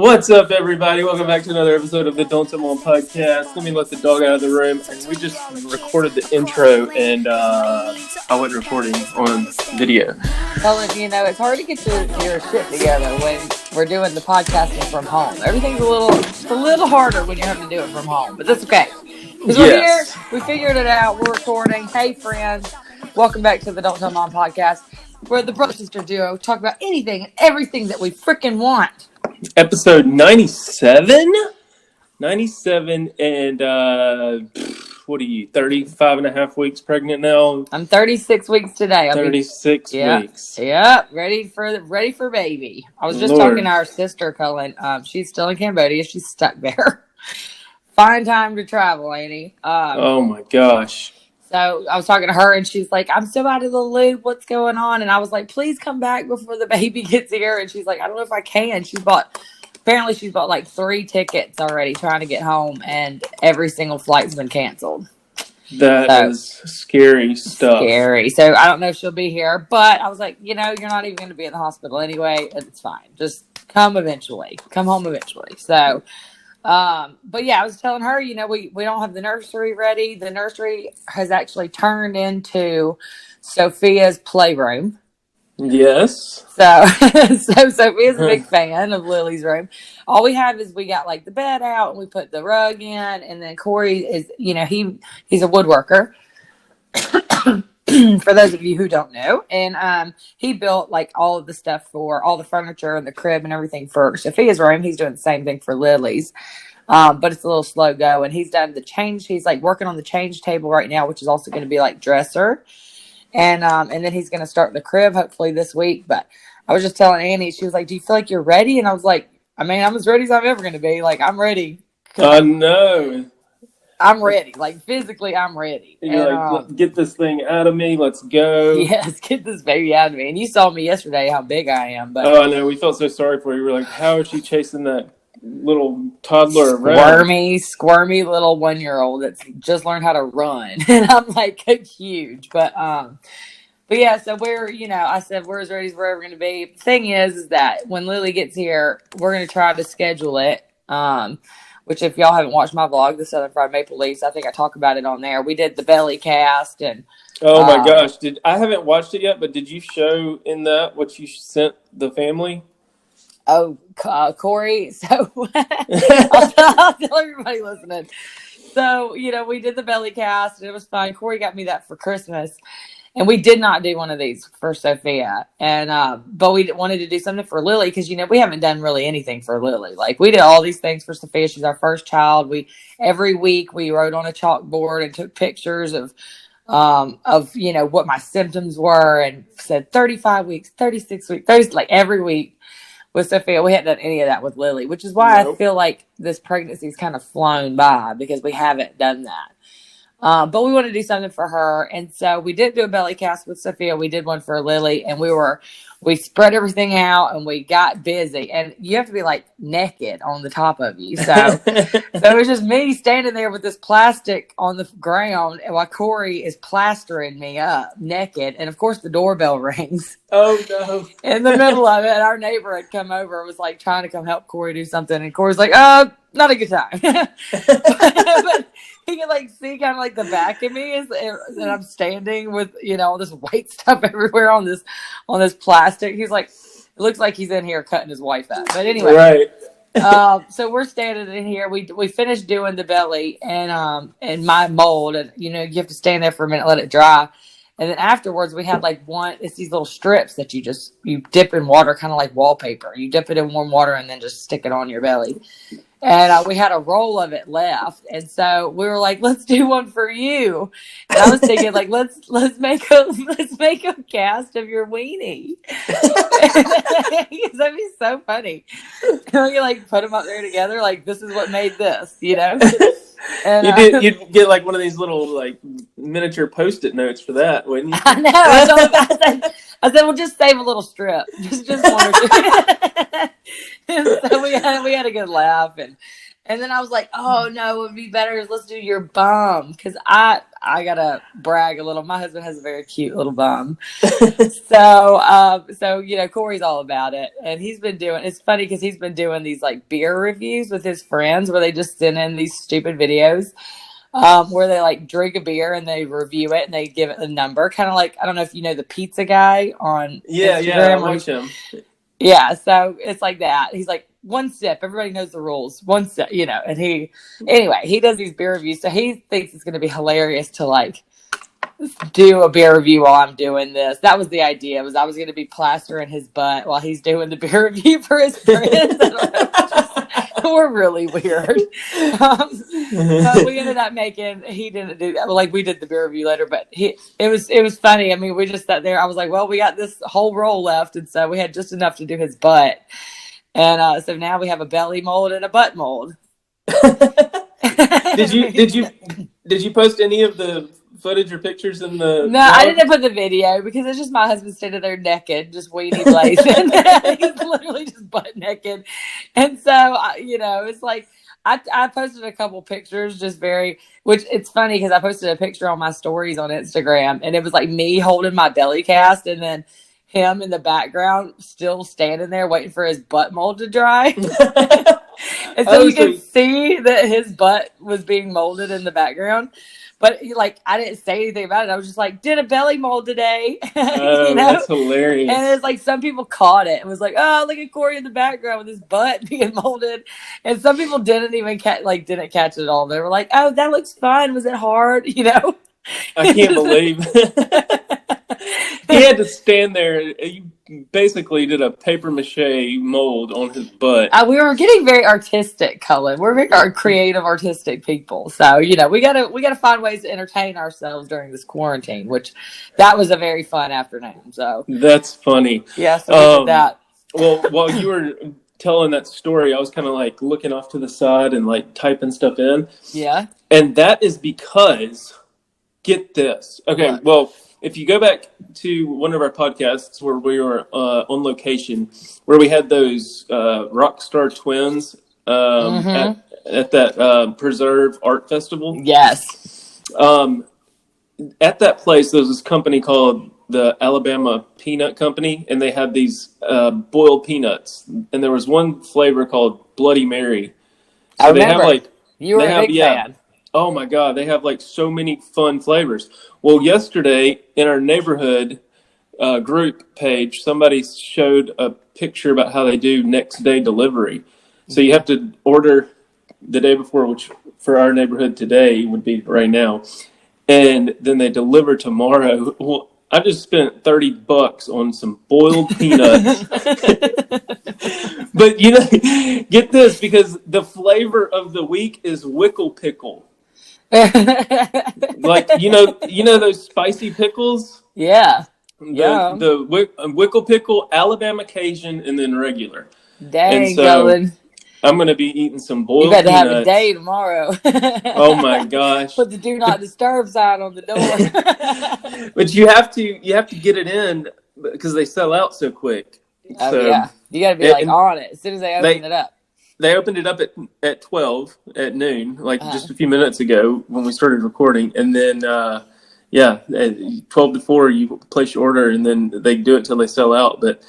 What's up, everybody? Welcome back to another episode of the Don't Tell Mom podcast. Let me let the dog out of the room. And we just recorded the intro, and I wasn't recording on video. Cullen, it's hard to get your shit together when we're doing the podcasting from home. Everything's a little harder when you have to do it from home, but that's okay. Because we're here, we figured it out, we're recording. Hey, friends, welcome back to the Don't Tell Mom podcast, where the brother-sister duo talk about anything and everything that we freaking want. Episode 97? 97, and what are you, 35 and a half weeks pregnant now? I'm 36 weeks today. 36 weeks. Yeah, ready for baby. I was just talking to our sister, Cullen. She's still in Cambodia. She's stuck there. Fine time to travel, Annie. Oh my gosh. So I was talking to her, and she's like, I'm so out of the loop. What's going on? And I was like, please come back before the baby gets here. And she's like, I don't know if I can. Apparently she's bought like 3 tickets already trying to get home, and every single flight's been canceled. That is scary stuff. Scary. So I don't know if she'll be here, but I was like, you're not even going to be in the hospital anyway. It's fine. Just come eventually. Come home eventually. So... but yeah, I was telling her, we don't have the nursery ready. The nursery has actually turned into Sophia's playroom. Yes. So Sophia's a big fan of Lily's room. All we have is we got like the bed out and we put the rug in, and then Corey is, he's a woodworker. For those of you who don't know, and he built like all of the stuff for all the furniture and the crib and everything for Sophia's room. He's doing the same thing for Lily's, but it's a little slow go. And he's done the change. He's like working on the change table right now, which is also going to be like dresser, and then he's going to start the crib hopefully this week. But I was just telling Annie, she was like, "Do you feel like you're ready?" And I was like, "I'm as ready as I'm ever going to be. Like I'm ready." No. I'm ready. Like, physically, I'm ready. You're like, get this thing out of me. Let's go. Yes, get this baby out of me. And you saw me yesterday how big I am. But I know. We felt so sorry for you. We were like, how is she chasing that little toddler around? Squirmy little 1-year-old that's just learned how to run. And I'm like, huge. But yeah, so we're, I said, we're as ready as we're ever going to be. The thing is that when Lily gets here, we're going to try to schedule it. Which if y'all haven't watched my vlog, the Southern Fried Maple Leafs, I think I talk about it on there. We did the belly cast and oh my gosh, I haven't watched it yet, but did you show in that what you sent the family? Oh, Corey. So I'll tell everybody listening. So we did the belly cast and it was fun. Corey got me that for Christmas. And we did not do one of these for Sophia, and but we wanted to do something for Lily because we haven't done really anything for Lily. Like we did all these things for Sophia. She's our first child. Every week we wrote on a chalkboard and took pictures of what my symptoms were and said 35 weeks, 36 weeks, 30, like every week with Sophia. We hadn't done any of that with Lily, which is why I feel like this pregnancy's kind of flown by because we haven't done that. But we want to do something for her. And so we did do a belly cast with Sophia. We did one for Lily and we spread everything out and we got busy, and you have to be like naked on the top of you. So it was just me standing there with this plastic on the ground while Corey is plastering me up naked. And of course the doorbell rings. Oh no. In the middle of it, our neighbor had come over and was like trying to come help Corey do something. And Corey's like, not a good time. but he can like see kind of like the back of me and I'm standing with, all this white stuff everywhere on this plastic. He's like, it looks like he's in here cutting his wife up. But anyway, right. So we're standing in here. We finished doing the belly and my mold, and you have to stand there for a minute, let it dry. And then afterwards we had like it's these little strips that you dip in water, kind of like wallpaper. You dip it in warm water and then just stick it on your belly. And we had a roll of it left, and so we were like, "Let's do one for you." And I was thinking, like, let's make a cast of your weenie. That'd be so funny. And you like put them up there together, like this is what made this, And you'd get like one of these little like miniature Post-it notes for that, wouldn't you? I know. I said, well, just save a little strip, just one or two. And so we had a good laugh, and And then I was like, oh no, it would be better. Let's do your bum. Cause I gotta brag a little. My husband has a very cute little bum. So, Corey's all about it. And it's funny because he's been doing these like beer reviews with his friends where they just send in these stupid videos. Where they like drink a beer and they review it and they give it a number. Kind of like, I don't know if you know the pizza guy on Instagram. Yeah, I watch him. Yeah, so it's like that. He's like, one sip. Everybody knows the rules. One sip, and he does these beer reviews. So he thinks it's going to be hilarious to like do a beer review while I'm doing this. That was the idea, was I was going to be plastering his butt while he's doing the beer review for his friends. We're really weird. We ended up he didn't do that. Like we did the beer review later, but it was funny. I mean, we just sat there. I was like, well, we got this whole roll left. And so we had just enough to do his butt. And so now we have a belly mold and a butt mold. Did you post any of the footage or pictures in the No, I didn't put the video because it's just my husband standing there naked, just weenie blazing. He's literally just butt naked. And so, it's like I posted a couple pictures which it's funny because I posted a picture on my stories on Instagram and it was like me holding my belly cast and then him in the background still standing there waiting for his butt mold to dry. And so you could see that his butt was being molded in the background. But I didn't say anything about it. I was just like, did a belly mold today. Oh, that's hilarious. And it's like some people caught it and was like, oh, look at Corey in the background with his butt being molded. And some people didn't even didn't catch it at all. They were like, oh, that looks fun. Was it hard? I can't believe he had to stand there. You basically did a paper mache mold on his butt. We were getting very artistic, Cullen. We're very creative, artistic people. So, we gotta find ways to entertain ourselves during this quarantine, which that was a very fun afternoon. So that's funny. Yeah, so we did that. Well, while you were telling that story, I was kind of like looking off to the side and like typing stuff in. Yeah. And that is because, get this. Okay, what? Well, if you go back to one of our podcasts where we were on location, where we had those rock star twins at that Preserve Art Festival. Yes. At that place, there was this company called the Alabama Peanut Company, and they had these boiled peanuts. And there was one flavor called Bloody Mary. So I remember. They have you were a big fan. Oh my God, they have like so many fun flavors. Well, yesterday in our neighborhood group page, somebody showed a picture about how they do next day delivery. So you have to order the day before, which for our neighborhood today would be right now. And then they deliver tomorrow. Well, I just spent $30 on some boiled peanuts. But get this, because the flavor of the week is wickle pickle. Like those spicy pickles? Yeah. The wickle pickle, Alabama Cajun, and then regular. Dang, and so Cullen. I'm gonna be eating some boiled You better peanuts. have a day tomorrow. Oh my gosh. Put the do not disturb sign on the door. But you have to get it in because they sell out so quick. Oh so, yeah. You gotta be on it as soon as they open it up. They opened it up at 12 at noon, just a few minutes ago when we started recording. And then, at 12 to 4, you place your order, and then they do it till they sell out. But,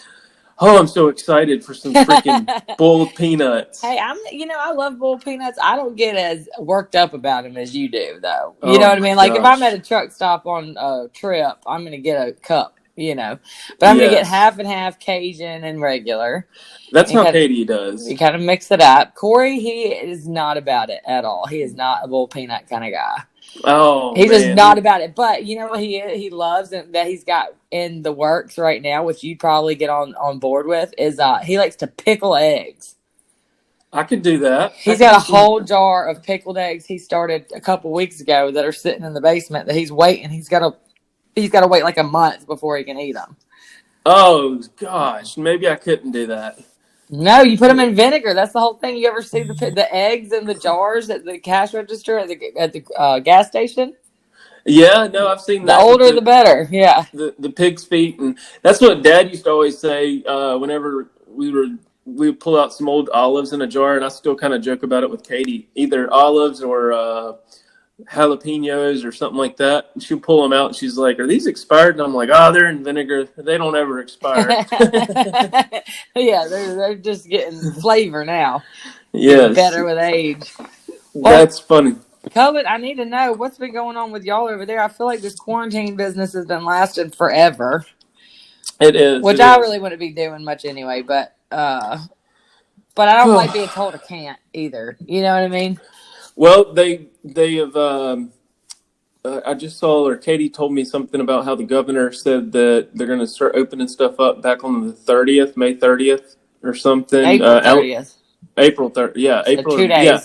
I'm so excited for some freaking boiled peanuts. Hey, I love boiled peanuts. I don't get as worked up about them as you do, though. You know what I mean? Like, if I'm at a truck stop on a trip, I'm going to get a cup. But I'm going to get half and half Cajun and regular. That's how Katie does. You kind of mix it up. Corey, he is not about it at all. He is not a boiled peanut kind of guy. Oh, he's just not about it. But you know what he loves and that he's got in the works right now, which you'd probably get on board with, is he likes to pickle eggs. I could do that. He's got a whole jar of pickled eggs he started a couple weeks ago that are sitting in the basement that he's waiting. He's got to wait like a month before he can eat them. Oh, gosh. Maybe I couldn't do that. No, you put them in vinegar. That's the whole thing. You ever see the eggs in the jars at the cash register at the gas station? Yeah, no, I've seen that. The older, the better. Yeah. The pig's feet. And that's what Dad used to always say whenever we were we pull out some old olives in a jar, and I still kind of joke about it with Katie, either olives or jalapenos or something like that. And she'll pull them out, and she's like, "Are these expired?" And I'm like, "Oh, they're in vinegar. They don't ever expire." Yeah, they're just getting flavor now. Getting Yes, better with age. Well, that's funny. COVID, I need to know what's been going on with y'all over there. I feel like this quarantine business has been lasting forever. It is. Which I really wouldn't be doing much anyway, but I don't like being told I can't either. You know what I mean? Well, they have. I just saw, or Katie told me something about how the governor said that they're going to start opening stuff up back on the 30th, May 30th, or something. April 30th. April 30th. Yeah, so April. 2 days. Yeah,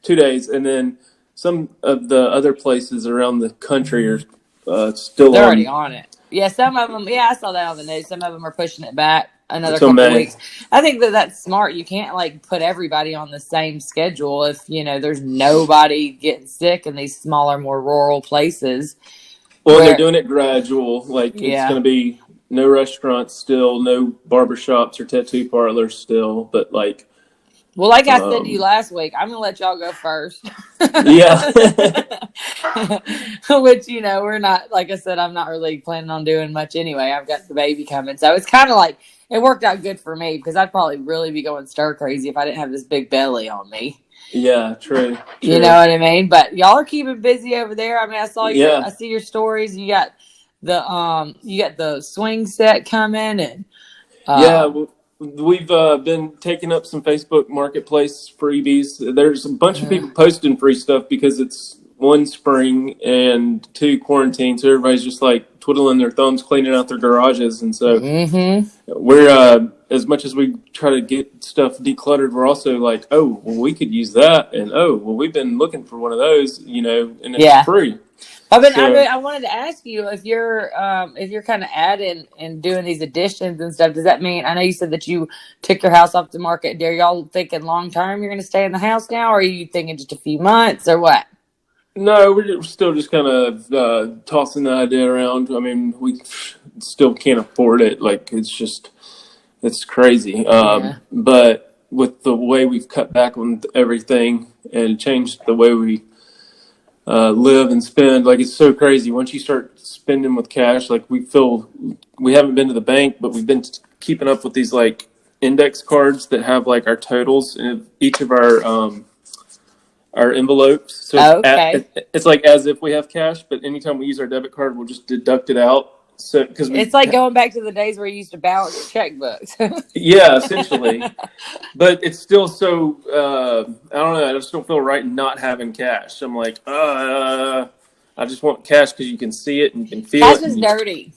2 days, and then some of the other places around the country are still. They're already on it. Yeah, some of them. Yeah, I saw that on the news. Some of them are pushing it back another couple of weeks. I think that's smart. You can't like put everybody on the same schedule if there's nobody getting sick in these smaller, more rural places. Well, they're doing it gradual. Like it's going to be no restaurants still, no barbershops or tattoo parlors still, but like. Well, like I said to you last week, I'm going to let y'all go first. Yeah. Which, we're not, like I said, I'm not really planning on doing much anyway. I've got the baby coming. So it's kind of like, it worked out good for me because I'd probably really be going stir crazy if I didn't have this big belly on me. Yeah, true. You know what I mean? But y'all are keeping busy over there. I mean, I saw I see your stories. You got the swing set coming and. We've been taking up some Facebook Marketplace freebies. There's a bunch of people posting free stuff because it's 1, spring, and 2, quarantine. So everybody's just like twiddling their thumbs, cleaning out their garages. And so we're, as much as we try to get stuff decluttered, we're also like, oh, well, we could use that. And oh, well, we've been looking for one of those, and it's free. I wanted to ask you if you're kind of adding and doing these additions and stuff. Does that mean? I know you said that you took your house off the market. Are y'all thinking long term you're going to stay in the house now, or are you thinking just a few months, or what? No, we're still just kind of tossing the idea around. I mean, we still can't afford it. Like it's crazy. But with the way we've cut back on everything and changed the way we live and spend, like it's so crazy. Once you start spending with cash, like we haven't been to the bank, but we've been keeping up with these like index cards that have like our totals in each of our envelopes. So it's like as if we have cash, but anytime we use our debit card, we'll just deduct it out. So because it's like going back to the days where you used to balance checkbooks. Yeah, essentially. But it's still so I don't know. I just don't feel right not having cash. I'm like, I just want cash because you can see it and you can feel it. Cash is dirty.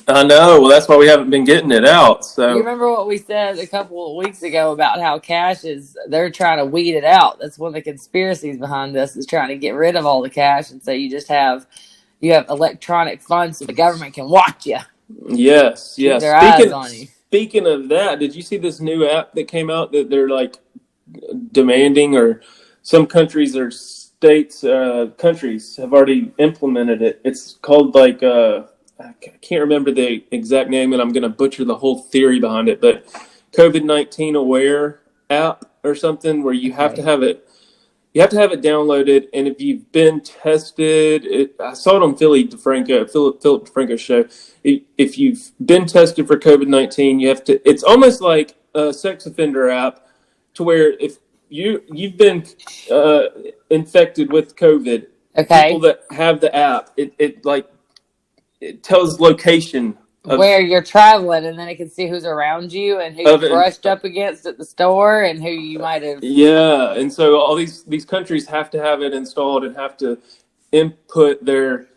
I know. Well, that's why we haven't been getting it out. So you remember what we said a couple of weeks ago about how cash they're trying to weed it out. That's one of the conspiracies behind this, is trying to get rid of all the cash, and so you just have electronic funds so the government can watch you. Yes. Keep their eyes on you. Speaking of that, did you see this new app that came out that they're like demanding, or some countries or states, countries have already implemented it? It's called like, I can't remember the exact name, and I'm going to butcher the whole theory behind it, but COVID-19 aware app or something, where you have to have it. You have to have it downloaded, and if you've been tested, I saw it on Philip DeFranco's show. If you've been tested for COVID-19, you have to. It's almost like a sex offender app, to where if you've been infected with COVID, people that have the app, it tells location where you're traveling, and then it can see who's around you and who you brushed up against at the store and who you might have. Yeah, and so all these countries have to have it installed and have to input their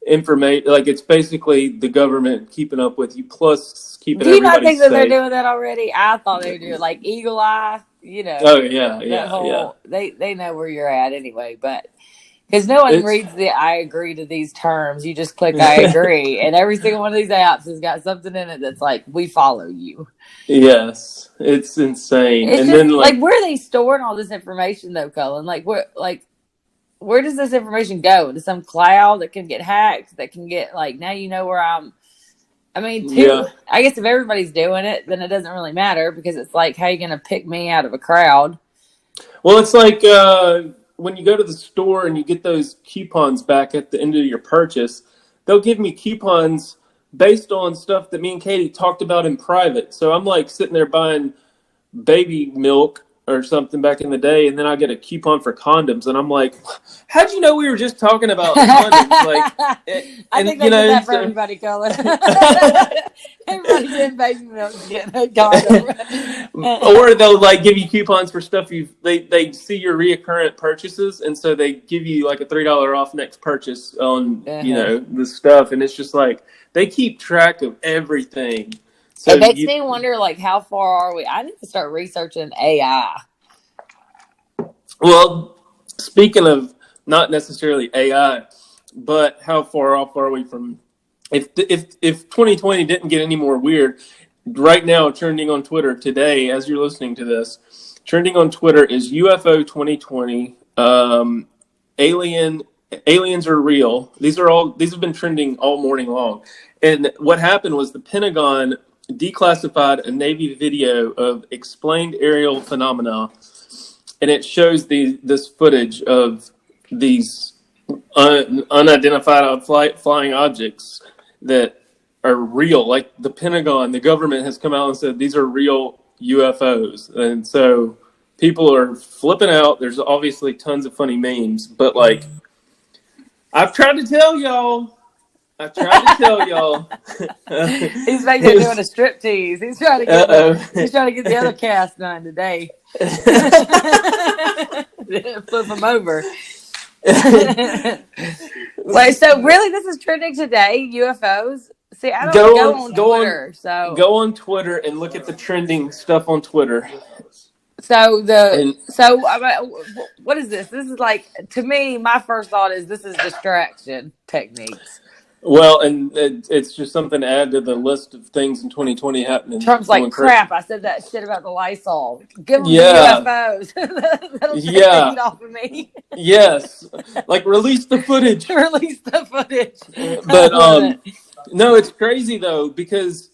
information. Like it's basically the government keeping up with you, plus keeping everybody safe. Do you not think that they're doing that already? I thought they were doing like Eagle Eye. Oh yeah. They know where you're at anyway, but. Because no one reads the I agree to these terms. You just click I agree. And every single one of these apps has got something in it that's like, we follow you. Yes. It's insane. It's just, then like where are they storing all this information though, Cullen? Where does this information go? To some cloud that can get hacked, that can get now you know where I'm I mean, Yeah. I guess if everybody's doing it, then it doesn't really matter because it's like, how are you going to pick me out of a crowd? Well, it's like when you go to the store and you get those coupons back at the end of your purchase, they'll give me coupons based on stuff that me and Katie talked about in private. So I'm like sitting there buying baby milk or something back in the day, and then I get a coupon for condoms, and I'm like, how'd you know we were just talking about condoms? Like, I think they did that for everybody, Cullen. Everybody getting baby milk, getting a condom. Or they'll like give you coupons for stuff they see your reoccurrent purchases, and so they give you like a $3 off next purchase on the stuff, and it's just like they keep track of everything. So it makes me wonder, like, how far are we? I need to start researching AI. Well, speaking of not necessarily AI, but how far off are we from? If 2020 didn't get any more weird, right now trending on Twitter today, as you're listening to this, trending on Twitter is UFO 2020. Aliens are real. These have been trending all morning long. And what happened was the Pentagon declassified a Navy video of explained aerial phenomena, and it shows this footage of these unidentified flying objects that are real. Like the Pentagon, the government has come out and said these are real UFOs, and so people are flipping out. There's obviously tons of funny memes, but like I've tried to tell y'all. He's back there doing a striptease. He's trying to get the other cast done today. Flip him over. Wait, so really, this is trending today? UFOs? See, I don't go on Twitter. Go on Twitter and look at the trending stuff on Twitter. So what is this? This is like, to me, my first thought is this is distraction techniques. Well, and it's just something to add to the list of things in 2020 happening. Trump's like, crap, I said that shit about the Lysol. Give them the UFOs. That'll take the heat off of me. Yes. Like, release the footage. Release the footage. But, no, it's crazy, though, because...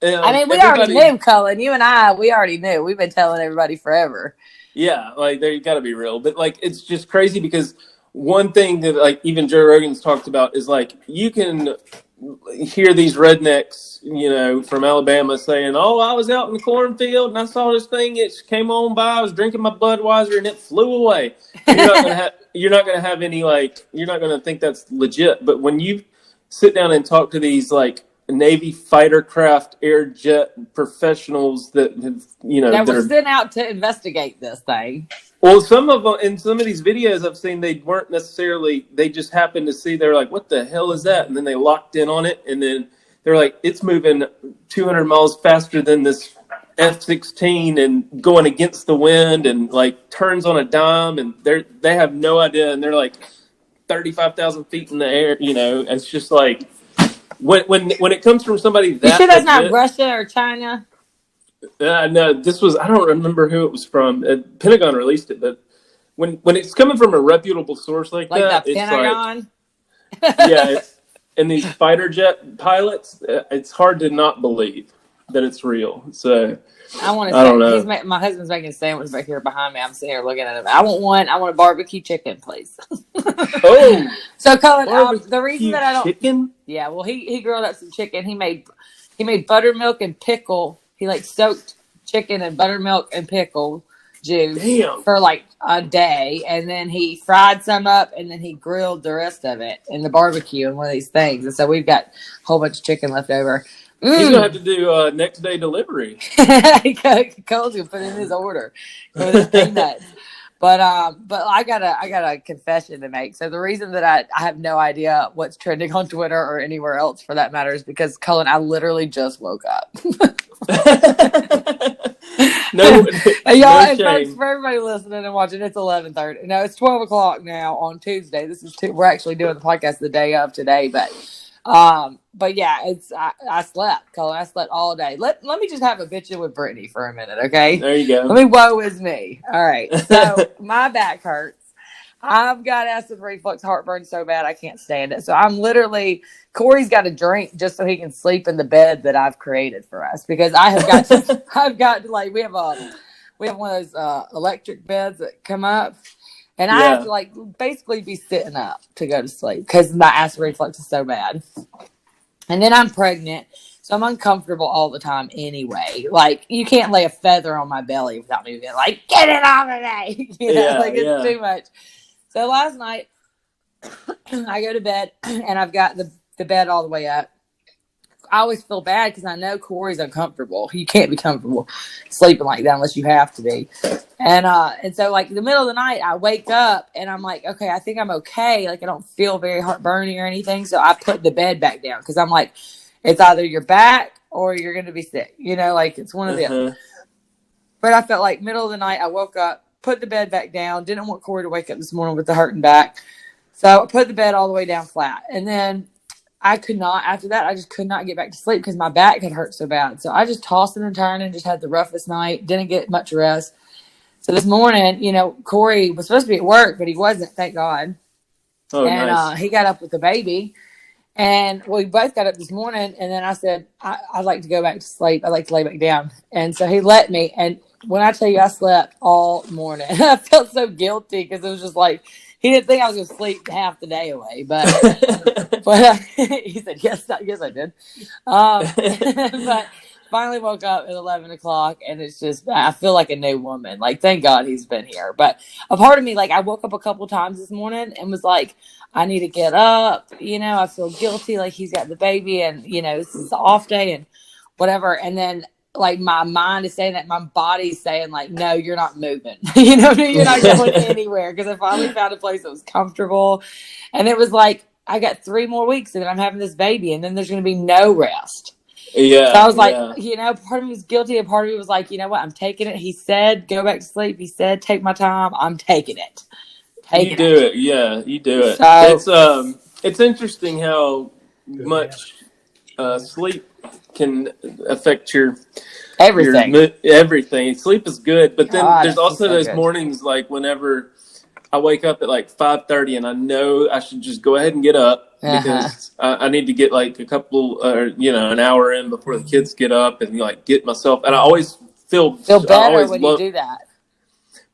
I mean, we already knew, Cullen. You and I, we already knew. We've been telling everybody forever. Yeah, like, they got to be real. But, like, it's just crazy because... One thing that like even Joe Rogan's talked about is like you can hear these rednecks, from Alabama saying, "Oh, I was out in the cornfield and I saw this thing. It came on by. I was drinking my Budweiser and it flew away." And you're not gonna have any you're not gonna think that's legit. But when you sit down and talk to these like Navy fighter craft air jet professionals that have that were sent out to investigate this thing. Well, some of these videos I've seen, they weren't necessarily, they just happened to see, they're like, what the hell is that? And then they locked in on it, and then they're like, it's moving 200 miles faster than this F-16 and going against the wind and like turns on a dime, and they have no idea, and they're like 35,000 feet in the air, it's just like, when it comes from somebody that... You sure that's not Russia or China? No, this was, I don't remember who it was from. Pentagon released it, but when it's coming from a reputable source like that, the Pentagon? And these fighter jet pilots, it's hard to not believe that it's real. So I don't know. My husband's making a sandwich back here behind me. I'm sitting here looking at him. I want a barbecue chicken, please. Oh, so Cullen, the reason that I don't chicken? Yeah, well, he grilled up some chicken. He made buttermilk and pickle. He soaked chicken and buttermilk and pickle juice for like a day, and then he fried some up, and then he grilled the rest of it in the barbecue in one of these things. And so we've got a whole bunch of chicken left over. He's gonna have to do next day delivery. Cole's gonna put in his order for this peanuts. But I got a confession to make. So the reason that I have no idea what's trending on Twitter or anywhere else for that matter is because, Cullen, I literally just woke up. No, y'all, folks, for everybody listening and watching, it's 11:30. No, it's 12 o'clock now on Tuesday. We're actually doing the podcast the day of today, but yeah, I slept, Cullen. I slept all day. Let me just have a bitchin' with Britany for a minute, okay? There you go. Let me woe is me. All right. So my back hurts. I've got acid reflux heartburn so bad I can't stand it. So I'm literally Corey's got a drink just so he can sleep in the bed that I've created for us because I have got to I've got to, like we have one of those electric beds that come up. And I have Yeah. to like basically be sitting up to go to sleep because my acid reflux is so bad. And then I'm pregnant, so I'm uncomfortable all the time anyway. Like you can't lay a feather on my belly without me being like, get it off of me. Yeah. Like it's Yeah. too much. So last night I go to bed and I've got the bed all the way up. I always feel bad because I know Corey's uncomfortable. You can't be comfortable sleeping like that unless you have to be. And so like in the middle of the night, I wake up and I'm like, okay, I think I'm okay. Like I don't feel very heartburny or anything. So I put the bed back down because I'm like, it's either you're back or you're going to be sick. Like it's one of them. But I felt like middle of the night, I woke up, put the bed back down. Didn't want Corey to wake up this morning with the hurting back. So I put the bed all the way down flat. And then after that, I just could not get back to sleep because my back had hurt so bad. So I just tossed and turned and just had the roughest night. Didn't get much rest. So this morning, Corey was supposed to be at work, but he wasn't, thank God. Oh, and nice. He got up with the baby. And we both got up this morning. And then I said, I'd like to go back to sleep. I'd like to lay back down. And so he let me. And when I tell you I slept all morning, I felt so guilty because it was just like, he didn't think I was going to sleep half the day away, but he said, yes, I did. But finally woke up at 11 o'clock and it's just, I feel like a new woman. Like, thank God he's been here. But a part of me, like I woke up a couple times this morning and was like, I need to get up. I feel guilty. Like he's got the baby and, this is the off day and whatever. And then like my mind is saying that, my body's saying like, no, you're not moving. You're not going anywhere. Because I finally found a place that was comfortable. And it was like, I got 3 more weeks and then I'm having this baby and then there's going to be no rest. Yeah. So I was like, part of me was guilty and part of me was like, you know what? I'm taking it. He said, go back to sleep. He said, take my time. I'm taking it. You do it. Yeah, you do it. So, it's interesting how much sleep can affect your everything. Sleep is good, but then there's also those mornings like whenever I wake up at like 5:30 and I know I should just go ahead and get up because I need to get like a couple an hour in before the kids get up and like get myself, and I always feel better when you do that.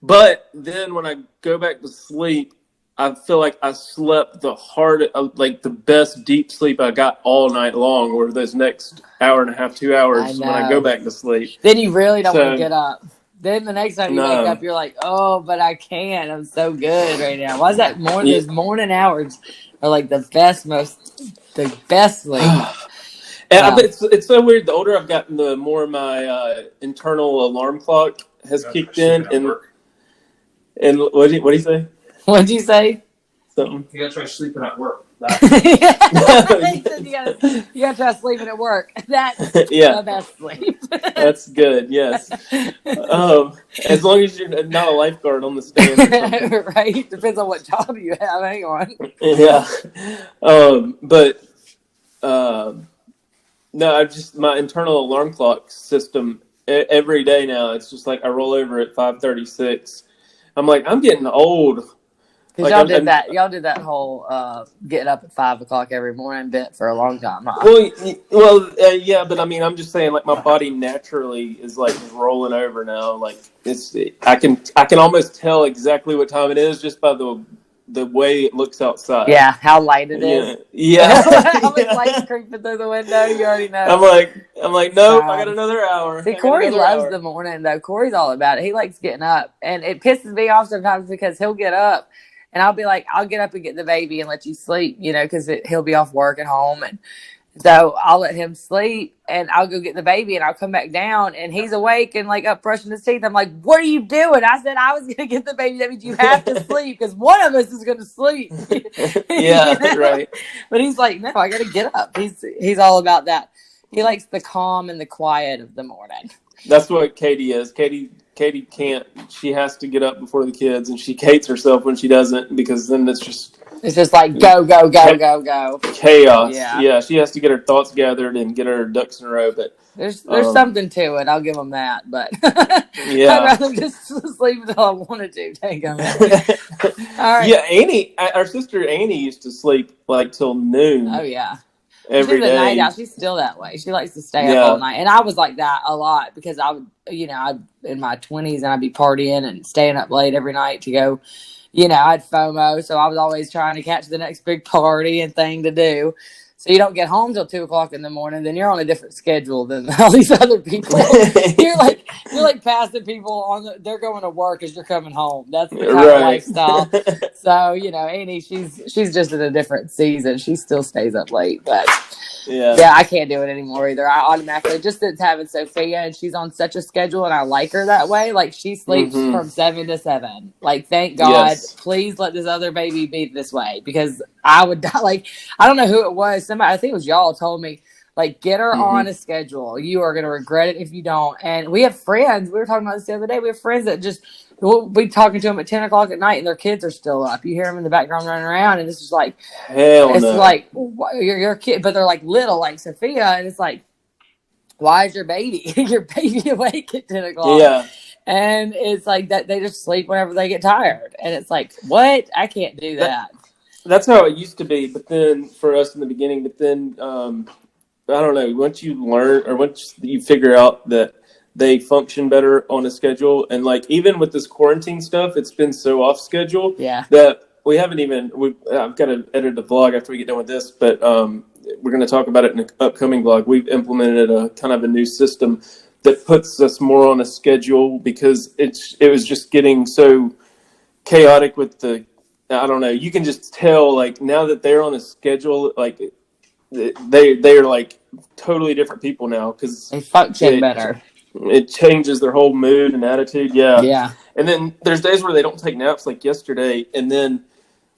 But then when I go back to sleep, I feel like I slept like the best deep sleep I got all night long, or those next hour and a half, 2 hours when I go back to sleep. Then you really don't want to get up. Then the next time you wake up, you're like, oh, but I can't. I'm so good right now. Why is that those morning hours are like the best sleep. And it's so weird. The older I've gotten, the more my internal alarm clock has kicked in. And what did he say? What'd you say? Something. You gotta try sleeping at work. He said you gotta try sleeping at work. That's the best sleep. That's good. Yes. As long as you're not a lifeguard on the stand or something. Right. Depends on what job you have. Hang on. Yeah. But no, my internal alarm clock system every day now. It's just like I roll over at 5:36. I'm like, I'm getting old. Because y'all did that whole getting up at 5 o'clock every morning bit for a long time. Huh? Yeah, but I mean, I'm just saying, like my body naturally is like rolling over now. Like I can almost tell exactly what time it is just by the way it looks outside. Yeah, how light it is. Yeah. How much light's creeping through the window? You already know. I'm like, nope, I got another hour. See, Corey loves the morning though. Corey's all about it. He likes getting up, and it pisses me off sometimes because he'll get up. And I'll be like, I'll get up and get the baby and let you sleep, because he'll be off work at home. And so I'll let him sleep and I'll go get the baby and I'll come back down and he's awake and like up brushing his teeth. I'm like, what are you doing? I said, I was going to get the baby. That means you have to sleep because one of us is going to sleep. Yeah, right. But he's like, no, I got to get up. He's all about that. He likes the calm and the quiet of the morning. That's what Katie is. Katie can't. She has to get up before the kids, and she hates herself when she doesn't because then it's just It's just like go, go, go, go, go. Chaos. Yeah. Yeah, she has to get her thoughts gathered and get her ducks in a row. But there's something to it. I'll give them that. But yeah, I'd rather just sleep until I wanted to. Take them. All right. Yeah, Annie, our sister Annie used to sleep like till noon. Oh yeah. Every She's a day. night owl. She's still that way. She likes to stay up all night. And I was like that a lot because I would, I'd in my 20s and I'd be partying and staying up late every night to go, I had FOMO. So I was always trying to catch the next big party and thing to do. So you don't get home till 2:00 in the morning, then you're on a different schedule than all these other people. you're like passing people they're going to work as you're coming home. That's the kind of lifestyle. So, Annie, she's just in a different season. She still stays up late, but yeah, I can't do it anymore either. I automatically, just since having Sophia and she's on such a schedule and I like her that way, like she sleeps from 7 to 7. Like, thank God, please let this other baby be this way because I would die. Like, I don't know who it was. Somebody, I think it was y'all, told me, like, get her on a schedule. You are going to regret it if you don't. And we have friends. We were talking about this the other day. We have friends that we'll be talking to them at 10:00 at night and their kids are still up. You hear them in the background running around and it's just like, like, your kid, but they're like little, like Sophia. And it's like, why is your baby awake at 10:00? Yeah. And it's like that they just sleep whenever they get tired. And it's like, what? I can't do that. That's how it used to be. But then for us in the beginning, but then, I don't know, once you learn or once you figure out that they function better on a schedule, and like even with this quarantine stuff, it's been so off schedule that we haven't even. I've got to edit a vlog after we get done with this, but we're going to talk about it in an upcoming vlog. We've implemented a kind of a new system that puts us more on a schedule because it was just getting so chaotic with the. I don't know. You can just tell like now that they're on a schedule, like. They are like totally different people now because they function better. It changes their whole mood and attitude. Yeah. And then there's days where they don't take naps, like yesterday, and then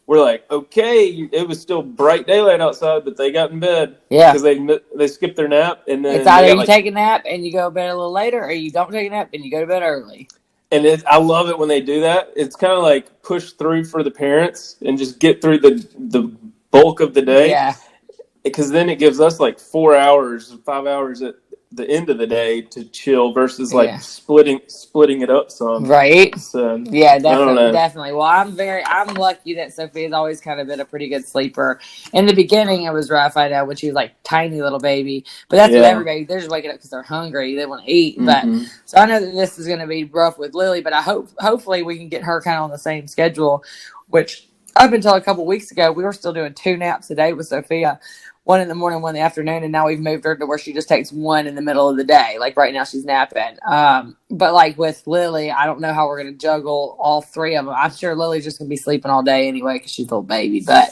we're like, okay, it was still bright daylight outside, but they got in bed. Yeah. Because they skipped their nap, and then it's either you take a nap and you go to bed a little later, or you don't take a nap and you go to bed early. And I love it when they do that. It's kind of like push through for the parents and just get through the bulk of the day. Yeah. Because then it gives us like 4 hours, 5 hours at the end of the day to chill versus like splitting it up some. Right. So yeah, definitely. Well, I'm lucky that Sophia's always kind of been a pretty good sleeper. In the beginning, it was rough. I know when she was like tiny little baby, but that's with everybody. They're just waking up because they're hungry. They want to eat. But so I know that this is going to be rough with Lily, but hopefully we can get her kind of on the same schedule, which up until a couple weeks ago, we were still doing 2 naps a day with Sophia. 1 in the morning, 1 in the afternoon, and now we've moved her to where she just takes 1 in the middle of the day. Like right now, she's napping. But like with Lily, I don't know how we're going to juggle all 3 of them. I'm sure Lily's just going to be sleeping all day anyway because she's a little baby. But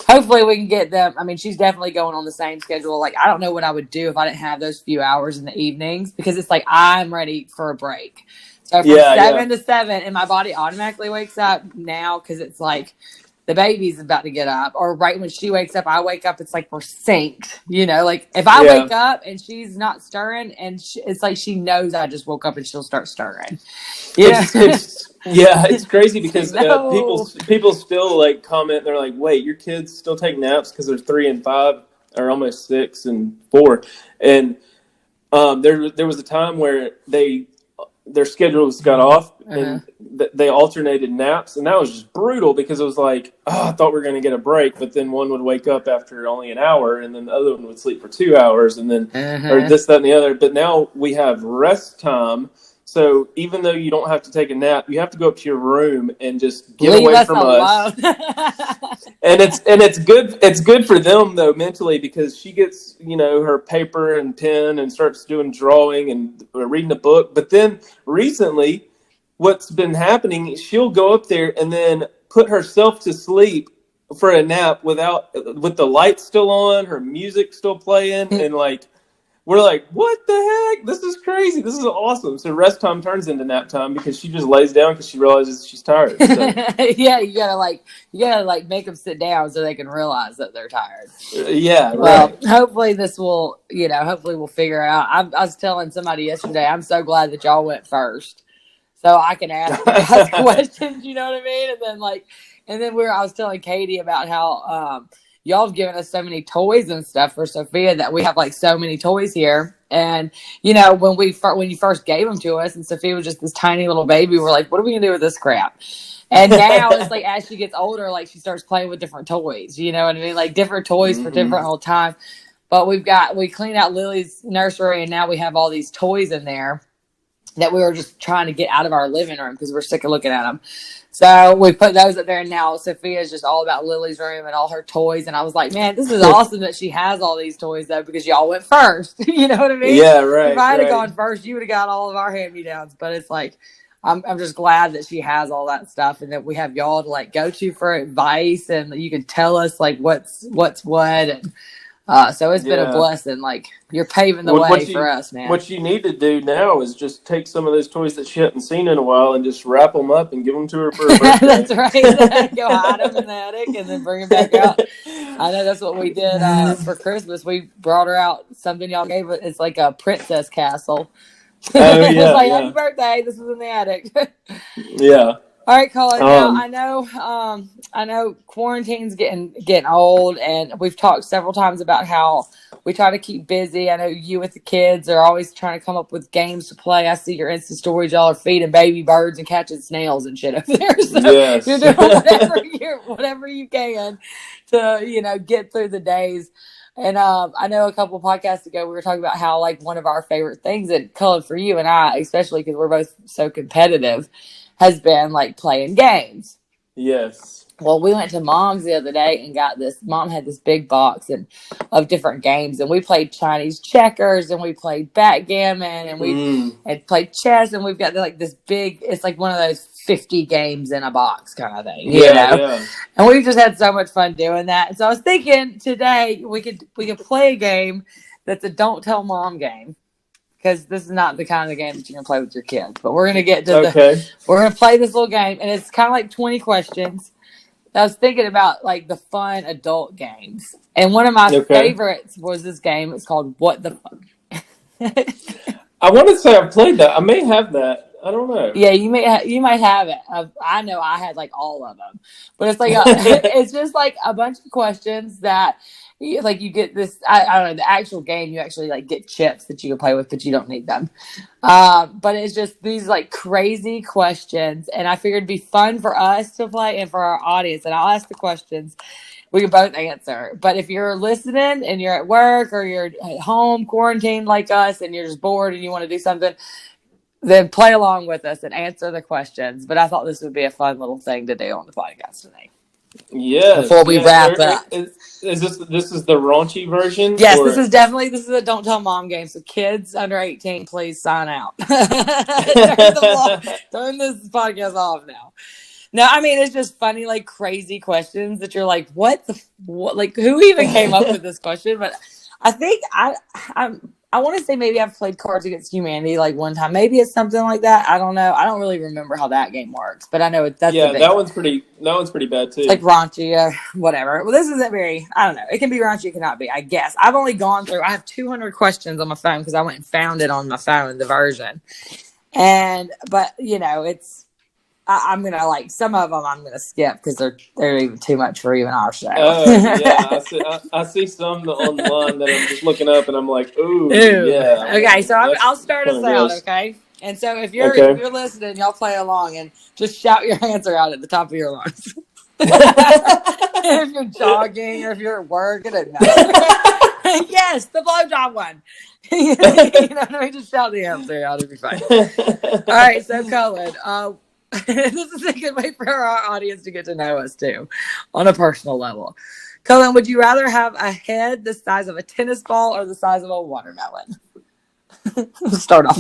hopefully we can get them. I mean, she's definitely going on the same schedule. Like I don't know what I would do if I didn't have those few hours in the evenings because it's like I'm ready for a break. So from 7 to 7, and my body automatically wakes up now because it's like the baby's about to get up, or right when she wakes up, I wake up. It's like we're synced, like if I wake up and she's not stirring, and it's like she knows I just woke up and she'll start stirring. It's crazy because people still like comment. They're like, "Wait, your kids still take naps because they're 3 and 5, or almost 6 and 4." And there was a time where their schedules got off and they alternated naps, and that was just brutal because it was like, I thought we were going to get a break, but then one would wake up after only an hour and then the other one would sleep for 2 hours and then or this, that, and the other. But now we have rest time. So even though you don't have to take a nap, you have to go up to your room and just get away from us. And it's good. It's good for them though mentally because she gets her paper and pen and starts doing drawing and reading a book. But then recently, what's been happening is she'll go up there and then put herself to sleep for a nap with the lights still on, her music still playing, and like. We're like, what the heck? This is crazy. This is awesome. So rest time turns into nap time because she just lays down because she realizes she's tired. So. Yeah, you gotta make them sit down so they can realize that they're tired. Well, hopefully this will, hopefully we'll figure out. I was telling somebody yesterday, I'm so glad that y'all went first. so I can ask you guys questions. You know what I mean? And then I was telling Katie about how y'all have given us so many toys and stuff for Sophia that we have like so many toys here. And you know, when you first gave them to us, and Sophia was just this tiny little baby, we're like, what are we gonna do with this crap? And now it's like as she gets older, like she starts playing with different toys. You know what I mean? Like different toys for different old time. But we cleaned out Lily's nursery, and now we have all these toys in there that we were just trying to get out of our living room because we're sick of looking at them. So we put those up there, and now Sophia's just all about Lily's room and all her toys. And I was like, man, this is awesome that she has all these toys, though, because y'all went first. You know what I mean? Yeah, right. If I had gone first, you would have got all of our hand-me-downs. But it's like, I'm just glad that she has all that stuff, and that we have y'all to like go to for advice, and you can tell us like what's what. And so it's been a blessing. Like you're paving the way for us, man. What you need to do now is just take some of those toys that she hadn't seen in a while and just wrap them up and give them to her for her birthday. That's right. Go hide them in the attic and then bring them back out. I know that's what we did for Christmas. We brought her out something y'all gave us. It's like a princess castle. Oh, yeah, it's like, happy birthday. This is in the attic. Yeah. All right, Cullen. Now I know quarantine's getting old, and we've talked several times about how we try to keep busy. I know you with the kids are always trying to come up with games to play. I see your Insta stories. Y'all are feeding baby birds and catching snails and shit over there. So yes. You're doing whatever you can to get through the days. And I know a couple of podcasts ago we were talking about how like one of our favorite things, and Cullen, for you and I, especially because we're both so competitive, has been like playing games. Yes. Well, we went to Mom's the other day and got this. Mom had this big box of different games, and we played Chinese checkers, and we played backgammon, and we had played chess, and we've got like this big. It's like one of those 50 games in a box kind of thing, you know. Yeah. And we've just had so much fun doing that. And so I was thinking today we could play a game that's a don't tell mom game. Because this is not the kind of game that you're gonna play with your kids, but we're gonna get to we're gonna play this little game, and it's kind of like 20 questions. I was thinking about like the fun adult games, and one of my favorites was this game. It's called What the Fuck. I want to say I've played that. I may have that. I don't know. Yeah, you might have it. I know I had like all of them, but it's like it's just like a bunch of questions that. Like you get this, I don't know, the actual game, you actually like get chips that you can play with, but you don't need them. But it's just these like crazy questions, and I figured it'd be fun for us to play and for our audience. And I'll ask the questions, we can both answer. But if you're listening and you're at work or you're at home quarantined like us and you're just bored and you want to do something, then play along with us and answer the questions. But I thought this would be a fun little thing to do on the podcast today. Yes. Before we wrap up. Is this is the raunchy version? Yes, this is a don't tell mom game. So kids under 18, please sign out. Turn this podcast off now. No, I mean, it's just funny, like crazy questions that you're like, what, like who even came up with this question? But I think I want to say maybe I've played Cards Against Humanity like one time. Maybe it's something like that. I don't know. I don't really remember how that game works, but I know that's that one's pretty bad too. It's like raunchy or whatever. Well, this isn't very. I don't know. It can be raunchy. It cannot be. I guess I've only gone through. I have 200 questions on my phone because I went and found it on my phone, the version. But it's. I'm gonna like some of them. I'm gonna skip because they're even too much for even our show. Yeah, I see some online that I'm just looking up, and I'm like, ooh. Yeah. Okay, so I'll start us out. Okay, and so if you're listening, y'all play along and just shout your answer out at the top of your lungs. If you're jogging or if you're at work, it doesn't matter. Yes, the blowjob one. You know what I mean? Just shout the answer out. It'll be fine. All right, so Cullen. This is a good way for our audience to get to know us too, on a personal level. Cullen, would you rather have a head the size of a tennis ball or the size of a watermelon? We'll start off.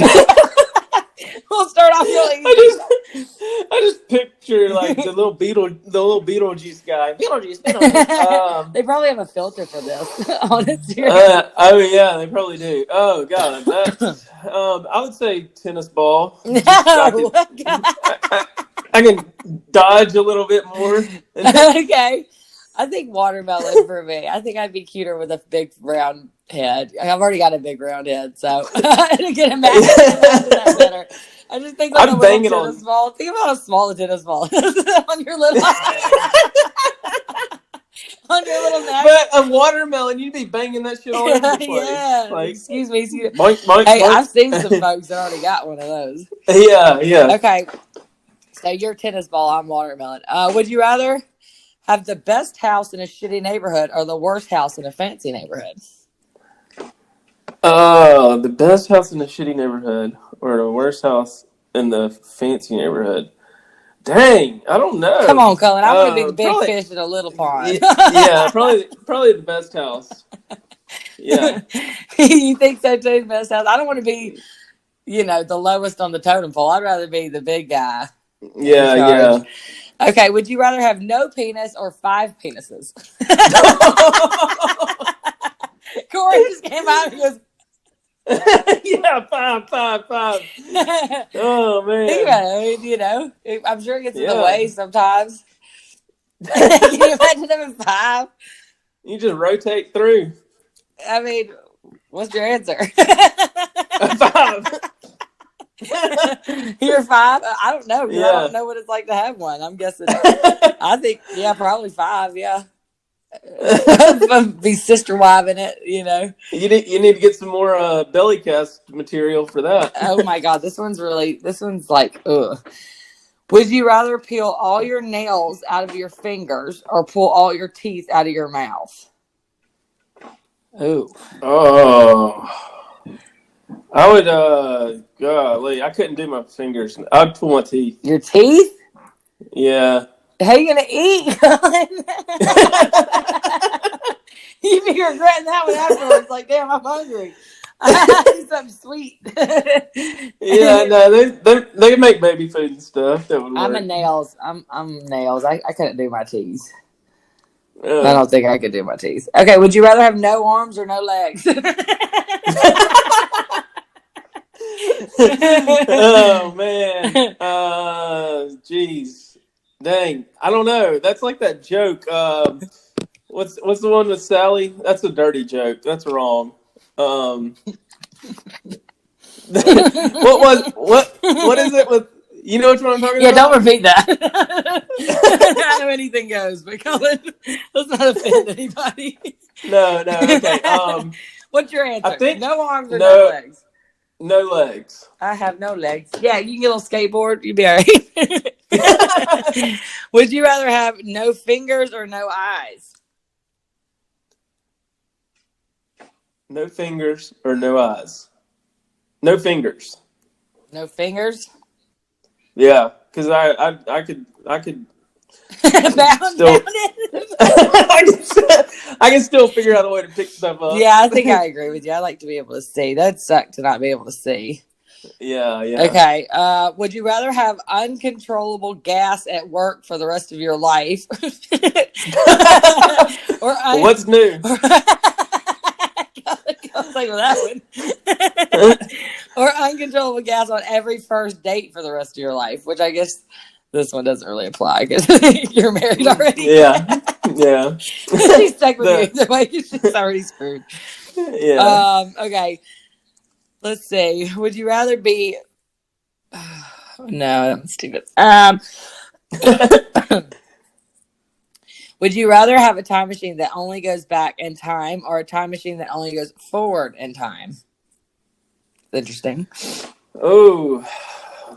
Really easy. I just picture like the little Beetlejuice guy. Beetlejuice. They probably have a filter for this. Honestly. Oh yeah, they probably do. Oh god, I would say tennis ball. No, I can dodge a little bit more. Okay. I think watermelon for me. I think I'd be cuter with a big round head. I've already got a big round head, so I can imagine that better. I just think like I'm a little banging tennis on. ball. Think about how small a tennis ball is on your little on your little neck. But a watermelon, you'd be banging that shit all over the place. Yeah. Like, Excuse me. boink, boink, Hey, boink. I've seen some folks that already got one of those. Yeah. Okay, so you're tennis ball, I'm watermelon. Would you rather have the best house in a shitty neighborhood or the worst house in a fancy neighborhood? The best house in a shitty neighborhood or the worst house in the fancy neighborhood. Dang, I don't Come know. on, Cullen. I want to be the big Probably. fish in a little pond. Yeah, probably the best house. Yeah. You think so too, the best house? I don't want to be, the lowest on the totem pole. I'd rather be the big guy in Yeah, charge. yeah. Okay, would you rather have no penis or 5 penises? Corey just came out and goes, Yeah, five. Oh think man. about it. I'm sure it gets in the Yeah. way sometimes. Can you imagine having 5? You just rotate through. I mean, what's your answer? 5. You're 5? I don't know. Yeah. I don't know what it's like to have one. I'm guessing. I think, probably 5. Yeah. Be sister wiving it, You need to get some more belly cast material for that. Oh my God, this one's like, ugh. Would you rather peel all your nails out of your fingers or pull all your teeth out of your mouth? Ooh. Oh. I would golly, I couldn't do my fingers. I'd pull my teeth. Your teeth? Yeah. How you gonna eat, Cullen? You be regretting that one afterwards. Like, damn, I'm hungry. I need something sweet. Yeah, no, they make baby food and stuff. That would work. I'm a nails. I'm nails. I couldn't do my teeth. I don't think I could do my teeth. Okay, would you rather have no arms or no legs? Oh man. Jeez. Dang. I don't know. That's like that joke. What's the one with Sally? That's a dirty joke. That's wrong. What is it with, you know which one I'm talking about? Yeah, don't repeat that. I know anything goes, but Cullen, let's not offend anybody. No, okay. What's your answer? I think no arms or no legs? No legs. I have no legs. Yeah, you can get on a skateboard. You'd be all right. Would you rather have no fingers or no eyes? No fingers or no eyes? No fingers. No fingers? Yeah, because I could Bound I can still figure out a way to pick stuff up. Yeah, I think I agree with you. I like to be able to see. That'd suck to not be able to see. Yeah. Okay. Would you rather have uncontrollable gas at work for the rest of your life? What's new? I'll say with that one. Or uncontrollable gas on every first date for the rest of your life, which I guess this one doesn't really apply because you're married already. Yeah. She's stuck with you. So she's already screwed. Yeah. Okay. Let's see. Would you rather be? No, I'm stupid. Would you rather have a time machine that only goes back in time or a time machine that only goes forward in time? Interesting. Oh,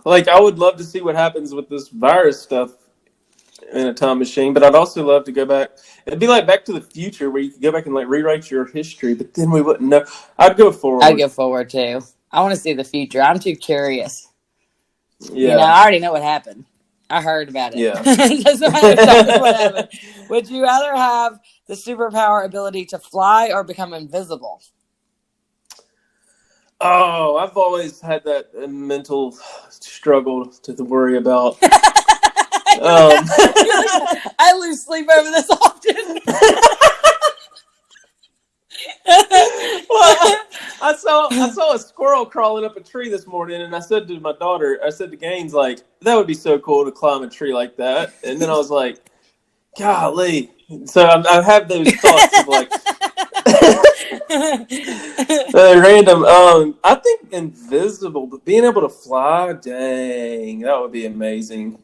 like I would love to see what happens with this virus stuff in a time machine, but I'd also love to go back. It'd be like Back to the Future, where you could go back and like rewrite your history, but then we wouldn't know. I'd go forward. I'd go forward too. I want to see the future. I'm too curious. Yeah. I already know what happened. I heard about it. Yeah. Doesn't matter exactly what happened. Would you rather have the superpower ability to fly or become invisible? Oh, I've always had that mental struggle to worry about. I lose sleep over this often. Well, I saw a squirrel crawling up a tree this morning, and I said to Gaines, like, that would be so cool to climb a tree like that. And then I was like, golly. So I have those thoughts of like, Random. I think invisible, but being able to fly, dang, that would be amazing.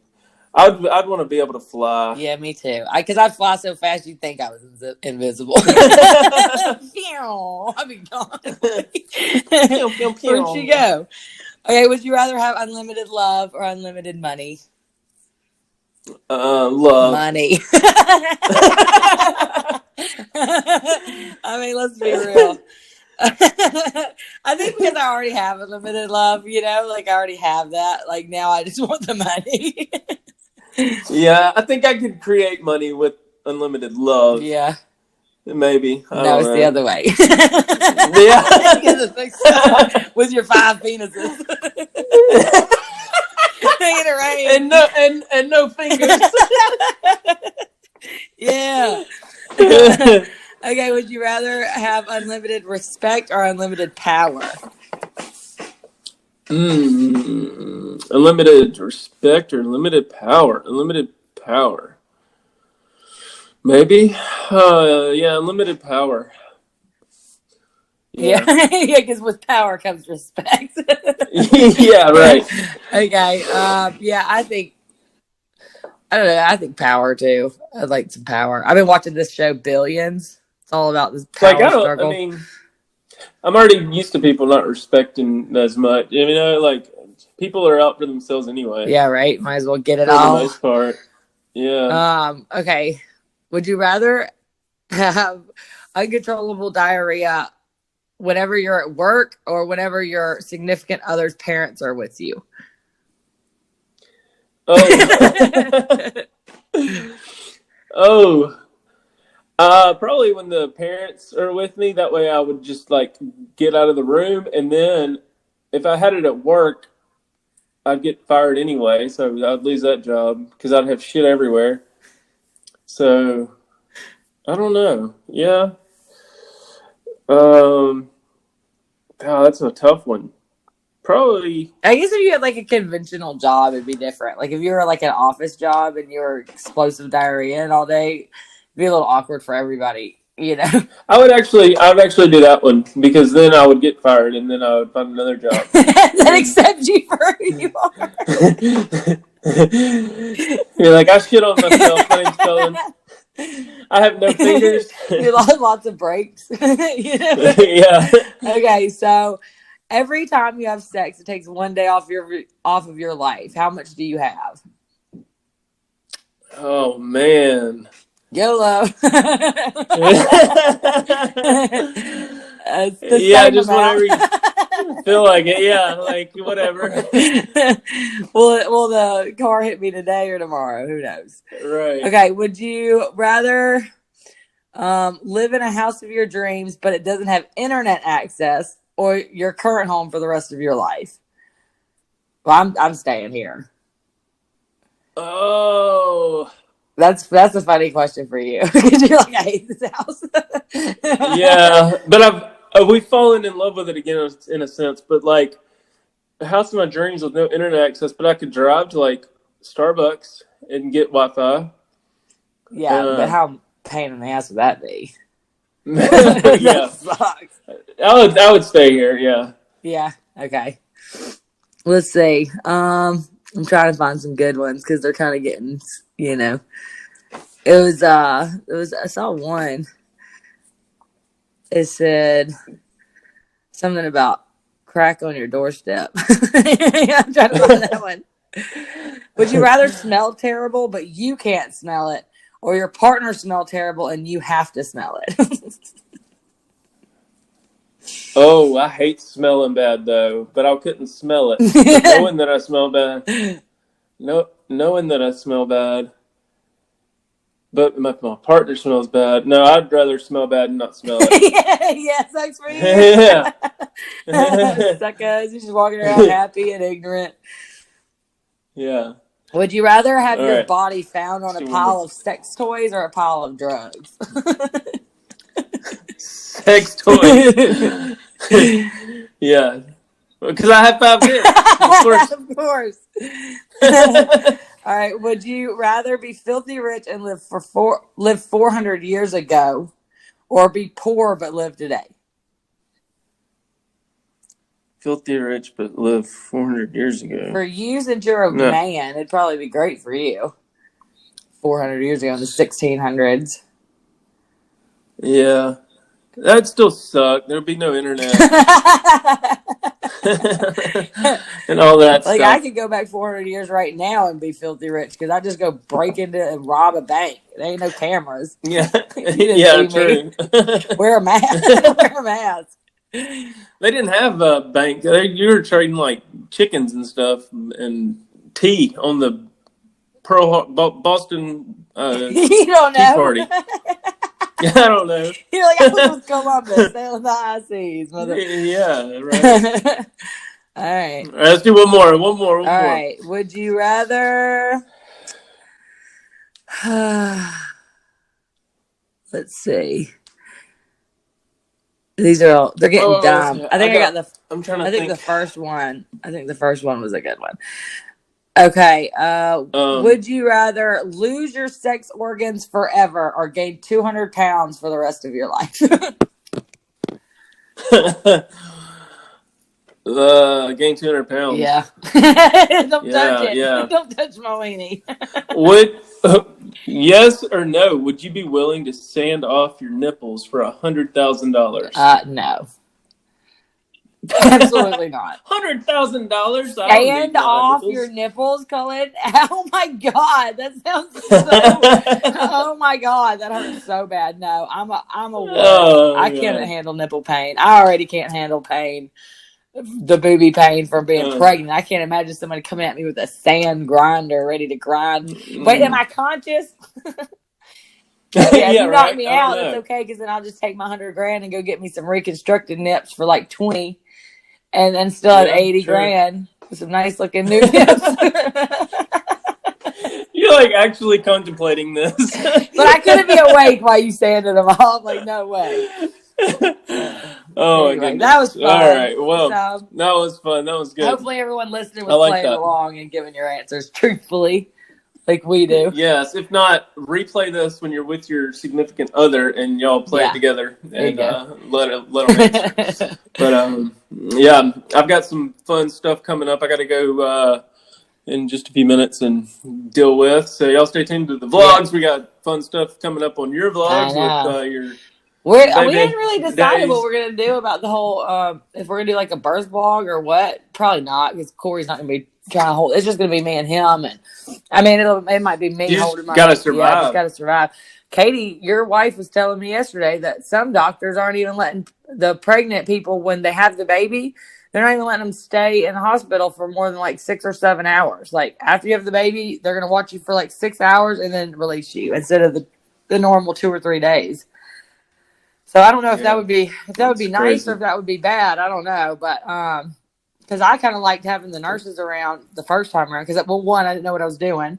I'd want to be able to fly. Yeah, me too. Because I'd fly so fast you'd think I was invisible. I'd be gone. Pew, pew, pew. Where'd she go? Okay, would you rather have unlimited love or unlimited money? Love. Money. I mean, let's be real. I think because I already have unlimited love, like I already have that. Like now I just want the money. Yeah, I think I could create money with unlimited love. Yeah. Maybe. No, it's the other way. Yeah. With your 5 penises. and no fingers. Yeah. Okay, would you rather have unlimited respect or unlimited power? Unlimited respect or unlimited power? Unlimited power. Maybe. Yeah, unlimited power. Yeah, because with power comes respect. Yeah, right. Okay. Yeah, I don't know. I think power too. I'd like some power. I've been watching this show, Billions. It's all about this power struggle. I mean, I'm already used to people not respecting as much. Like people are out for themselves anyway. Yeah, right. Might as well get it all. For the most part. Yeah. Okay. Would you rather have uncontrollable diarrhea whenever you're at work or whenever your significant other's parents are with you? Oh. Probably when the parents are with me. That way I would just like get out of the room, and then if I had it at work, I'd get fired anyway, so I'd lose that job because I'd have shit everywhere. So I don't know. Yeah. That's a tough one. Probably. I guess if you had like a conventional job, it'd be different. Like if you were like an office job and you were explosive diarrhea all day, it'd be a little awkward for everybody, I'd actually do that one because then I would get fired and then I would find another job that accepts you for who you are. You're like, I shit on myself. My name's Cullen. I have no fingers. You lost lots of breaks. Yeah. Okay, so every time you have sex, it takes one day off of your life. How much do you have? Oh man. YOLO. Yeah, just whenever you feel like it. Yeah, like whatever. Will the car hit me today or tomorrow? Who knows? Right. Okay. Would you rather live in a house of your dreams, but it doesn't have internet access, or your current home for the rest of your life? Well, I'm staying here. Oh. That's a funny question for you because you're like, I hate this house. Yeah, but we've fallen in love with it again in a sense. But like, the house of my dreams with no internet access, but I could drive to like Starbucks and get Wi-Fi. Yeah, but how pain in the ass would that be? Yeah, that sucks. I would stay here. Yeah. Yeah. Okay. Let's see. I'm trying to find some good ones because they're kind of getting, It was I saw one. It said something about crack on your doorstep. I'm trying to find that one. Would you rather smell terrible but you can't smell it, or your partner smell terrible and you have to smell it? Oh, I hate smelling bad though, but I couldn't smell it. Knowing that I smell bad. Knowing that I smell bad. But my partner smells bad. No, I'd rather smell bad and not smell it. Yeah, sucks for you. Yeah. Suckers, you're just walking around happy and ignorant. Yeah. Would you rather have your body found on a pile of sex toys or a pile of drugs? Sex toys. Yeah. Because I have 5 kids. Of course. All right. Would you rather be filthy rich and live 400 years ago, or be poor but live today? filthy rich but lived 400 years ago. For you, since you're a man, it'd probably be great for you. 400 years ago in the 1600s. Yeah. That'd still suck. There'd be no internet. And all that like, stuff. I could go back 400 years right now and be filthy rich because I just go break into and rob a bank. There ain't no cameras. Yeah. Yeah, true. Wear a mask. Wear a mask. They didn't have a bank. You were trading like chickens and stuff and tea on the Boston you don't know. Tea Party. I don't know. You're like, I was with Columbus sailing the high seas, mother. Yeah, right. All right. Let's do one more. One more. All right. Would you rather? Let's see. These are all, they're getting dumb. I think I'm trying to think. The first one, I think the first one was a good one. Okay. Would you rather lose your sex organs forever or gain 200 pounds for the rest of your life? Gain 200 pounds. Yeah. Don't touch it. Yeah. Don't touch my weenie. Yes or no? Would you be willing to sand off your nipples for $100,000? No. Absolutely not. $100,000. Sand off your nipples, Cullen. Oh my god, that sounds so. Oh my god, that hurts so bad. No, I'm a woman. I can't handle nipple pain. I already can't handle pain. The booby pain from being pregnant. I can't imagine somebody coming at me with a sand grinder ready to grind. Wait, am I conscious? If you knock me out, it's okay because then I'll just take my $100,000 and go get me some reconstructed nips for like 20, and then still have $80,000 with some nice looking new nips. You're like actually contemplating this, but I couldn't be awake while you sanded them off. Like no way. Oh anyway, my goodness. That was fun. All right, well, that was fun. That was good. Hopefully everyone listening was playing along and giving your answers truthfully, like we do. Yes, if not, replay this when you're with your significant other and y'all play it together and let them answer. But yeah, I've got some fun stuff coming up. I got to go in just a few minutes and deal with. So y'all stay tuned to the vlogs. We got fun stuff coming up on your vlogs with your. We didn't really decide what we're going to do about the whole, if we're going to do like a birth vlog or what. Probably not, because Corey's not going to be trying to hold. It's just going to be me and him. And I mean, it might be me holding my. Gotta survive. Yeah, just got to survive. Katie, your wife was telling me yesterday that some doctors aren't even letting the pregnant people, when they have the baby, they're not even letting them stay in the hospital for more than like 6 or 7 hours. Like after you have the baby, they're going to watch you for like 6 hours and then release you instead of the normal 2 or 3 days. So I don't know if that would be nice or if that would be bad. I don't know, but because I kind of liked having the nurses around the first time around. Because one, I didn't know what I was doing,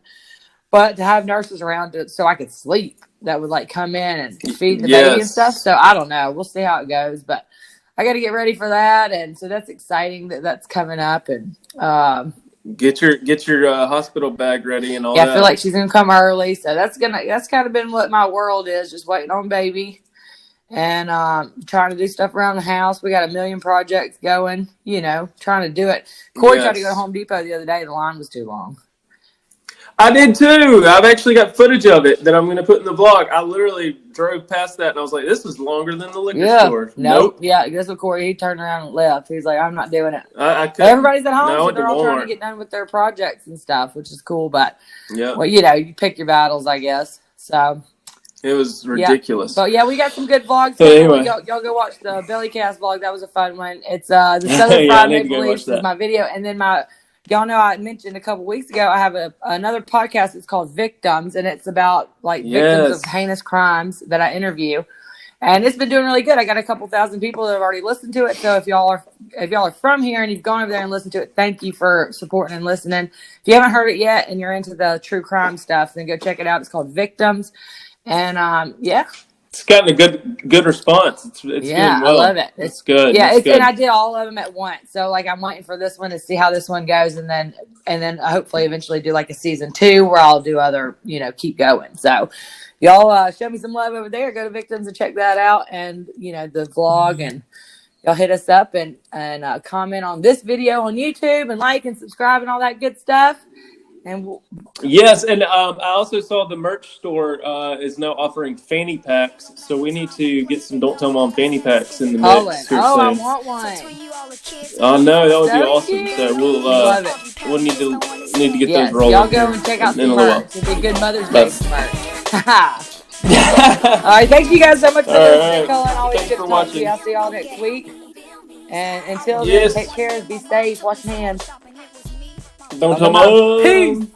but to have nurses around so I could sleep, that would like come in and feed the baby and stuff. So I don't know. We'll see how it goes, but I got to get ready for that, and so that's exciting that's coming up. And get your hospital bag ready and all that. Yeah, I feel like she's gonna come early, so that's kind of been what my world is, just waiting on baby. And trying to do stuff around the house. We got a million projects going, trying to do it. Corey tried to go to Home Depot the other day. The line was too long. I did too. I've actually got footage of it that I'm going to put in the vlog. I literally drove past that and I was like, this is longer than the liquor store. Nope. Yeah, guess what, Corey? He turned around and left. He's like, I'm not doing it. Everybody's at home, so they're all trying to get done with their projects and stuff, which is cool. But, well, you pick your battles, I guess. So... It was ridiculous. But yeah, we got some good vlogs. So anyway. Y'all go watch the Bellycast vlog. That was a fun one. It's the Southern Fried Maple Leafs is my video. And then y'all know I mentioned a couple weeks ago, I have another podcast. It's called Victims. And it's about victims of heinous crimes that I interview. And it's been doing really good. I got a couple thousand people that have already listened to it. So if y'all are from here and you've gone over there and listened to it, thank you for supporting and listening. If you haven't heard it yet and you're into the true crime stuff, then go check it out. It's called Victims. And it's gotten a good response. It's doing well. I love it. It's good. Yeah, and I did all of them at once. So I'm waiting for this one to see how this one goes, and then hopefully eventually do like a season 2 where I'll do other keep going. So y'all show me some love over there. Go to Victims and check that out, and the vlog, and y'all hit us up and comment on this video on YouTube and like and subscribe and all that good stuff. And yes, and I also saw the merch store is now offering fanny packs, so we need to get some Don't Tell Mom fanny packs in the Cullen, mix here I soon. want one. Oh no, that would be So awesome. cute. So Love it. we'll need to get those rolling. Y'all go and check out some merch. It'll be good Mother's Day merch. All right, thank you guys so much for listening, Cullen. Always good to talk to you. I'll see y'all next week. And until then, take care, be safe, wash your hands. Don't tell Mom. Peace.